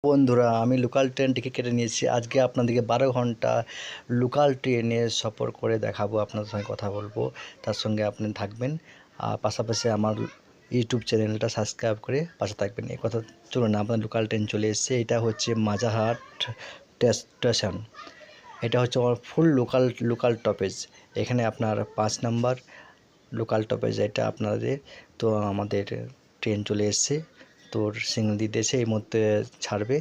বন্ধুরা, আমি local train ticket কেটে নিয়েছি। আজকে আপনাদেরকে 12 ঘন্টা লোকাল ট্রেনে সফর করে দেখাবো, আপনাদের সঙ্গে কথা বলবো, তার সঙ্গে আপনি থাকবেন। আর পাশাপাশি আমার ইউটিউব চ্যানেলটা সাবস্ক্রাইব করে পাশে থাকবেন। এই কথা। চলুন, আপনার লোকাল ট্রেন চলে এসেছে। এটা হচ্ছে মাঝারহাট স্টেশন। এটা হচ্ছে আমার ফুল লোকাল টপেজ। এখানে আপনার 5 নাম্বার লোকাল টপেজ, এটা আপনাদের। তো আমাদের ট্রেন চলে এসেছে, তোর সিগন্যাল দিতেছে, এই মধ্যে ছাড়বে।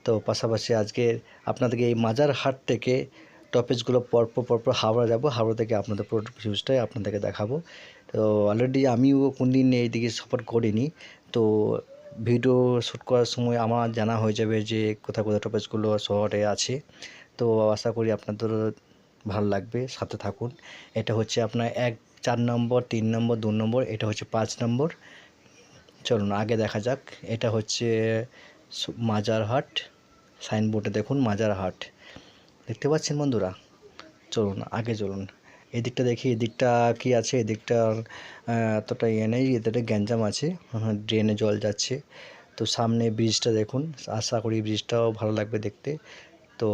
তো পাশাপাশি আজকে আপনাদেরকে এই মাজারহাট থেকে টপেজগুলো পরপর হাওড়া যাব। হাওড়া থেকে আপনাদের পুরো ভিউজটাই আপনাদেরকে দেখাবো। তো অলরেডি আমিও কোনদিন এইদিকে সফর করিনি, তো ভিডিও শ্যুট করার সময় আমার জানা হয়ে যাবে যে কোথায় কোথায় টপেজগুলো শহরে আছে। তো আশা করি আপনাদের ভালো লাগবে, সাথে থাকুন। এটা হচ্ছে আপনার 4 নম্বর, 3 নম্বর, 2 নম্বর, এটা হচ্ছে 5 নম্বর। চলুন আগে দেখা যাক। এটা হচ্ছে মাজারহাট, সাইনবোর্ডে দেখুন মাজারহাট, দেখতে পাচ্ছেন বন্ধুরা? চলুন আগে চলুন, এদিকটা দেখি, এদিকটা কি আছে। এদিকটা এতটা ইয়ে নেই, এদিকটা গ্যাঞ্জাম আছে, ড্রেনে জল যাচ্ছে। তো সামনে ব্রিজটা দেখুন, আশা করি ব্রিজটাও ভালো লাগবে দেখতে। তো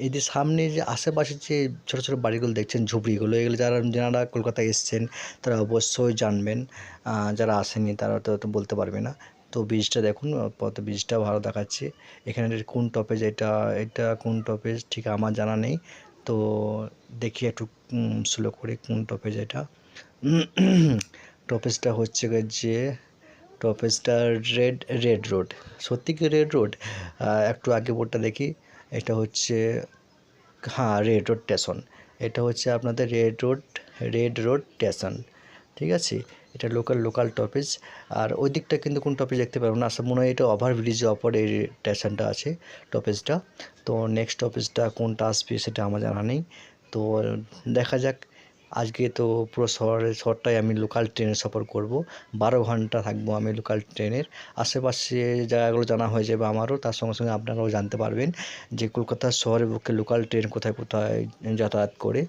এই যে সামনে যে আশেপাশে যে ছোটো ছোটো বাড়িগুলো দেখছেন, ঝুপড়িগুলো, এগুলো যারা কলকাতায় এসছেন তারা অবশ্যই জানবেন। যারা আসেনি তারা তো বলতে পারবে না। তো ব্রিজটা দেখুন, ব্রিজটাও ভালো দেখাচ্ছে। এখানে কোন টপেজ, এটা কোন টপেজ ঠিক আমার জানা নেই। তো দেখি একটু স্লো করে কোন টপেজ এটা। টপেজটা হচ্ছে যে টপেজটা রেড রোড। সত্যি কি রেড রোড? একটু আগে বোর্ডটা দেখি। এটা হচ্ছে, হ্যাঁ, রেড রোড স্টেশন। এটা হচ্ছে আপনাদের রেড রোড স্টেশন, ঠিক আছে। এটা লোকাল টপেজ। আর ওই দিকটা কিন্তু কোন টপেজ দেখতে পারবো না, আসলে মনে হয় এটা ওভারব্রিজের ওপর এই স্টেশনটা আছে, টপেজটা। তো নেক্সট টপেজটা কোনটা আসবে সেটা আমার জানা নেই। তো দেখা যাক। আজকে তো পুরো শহরটাই আমি লোকাল ট্রেনে সফর করব। 12 ঘন্টা থাকবো আমি লোকাল ট্রেনের। আশেপাশে জায়গাগুলো জানা হয়ে যাবে আমারও, তার সঙ্গে সঙ্গে আপনারাও জানতে পারবেন যে কলকাতা শহরের বুকে লোকাল ট্রেন কোথায় কোথায় যাতায়াত করে।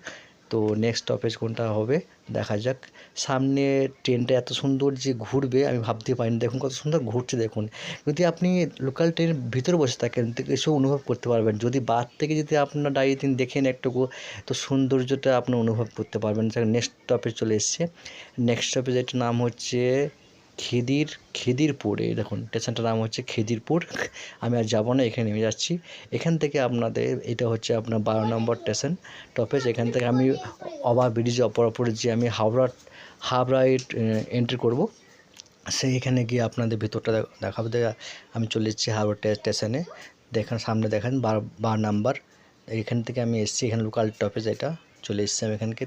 তো নেক্সট স্টপেজ কোনটা হবে দেখা যাক। সামনে ট্রেনটা এত সুন্দর যে ঘুরবে আমি ভাবতে পারিনি। দেখুন কত সুন্দর ঘুরছে দেখুন। যদি আপনি লোকাল ট্রেনের ভিতরে বসে থাকেন তো এসব অনুভব করতে পারবেন। যদি বাইরে থেকে যদি আপনার ডাইরেক্ট দেখেন একটুকু, তো সৌন্দর্যটা আপনি অনুভব করতে পারবেন। নেক্সট স্টপেজ চলে এসছে। নেক্সট স্টপেজ, এটার নাম হচ্ছে খিদিরপুর। এই দেখুন স্টেশনটার নাম হচ্ছে খিদিরপুর। আমি আর যাবো না, এখানে নেমে যাচ্ছি। এখান থেকে আপনাদের, এটা হচ্ছে আপনার 12 নম্বর স্টেশন টপেজ। এখান থেকে আমি ওভারব্রিজ অপর যে আমি হাওড়ায় এন্ট্রি করব। সেইখানে গিয়ে আপনাদের ভিতরটা দেখাবো। আমি চলে এসেছি হাওড়া স্টেশনে। দেখেন সামনে, দেখেন 12 নাম্বার। এখান থেকে আমি এসেছি, এখানে লোকাল টপেজ, এটা চলে এসেছি আমি এখানকে।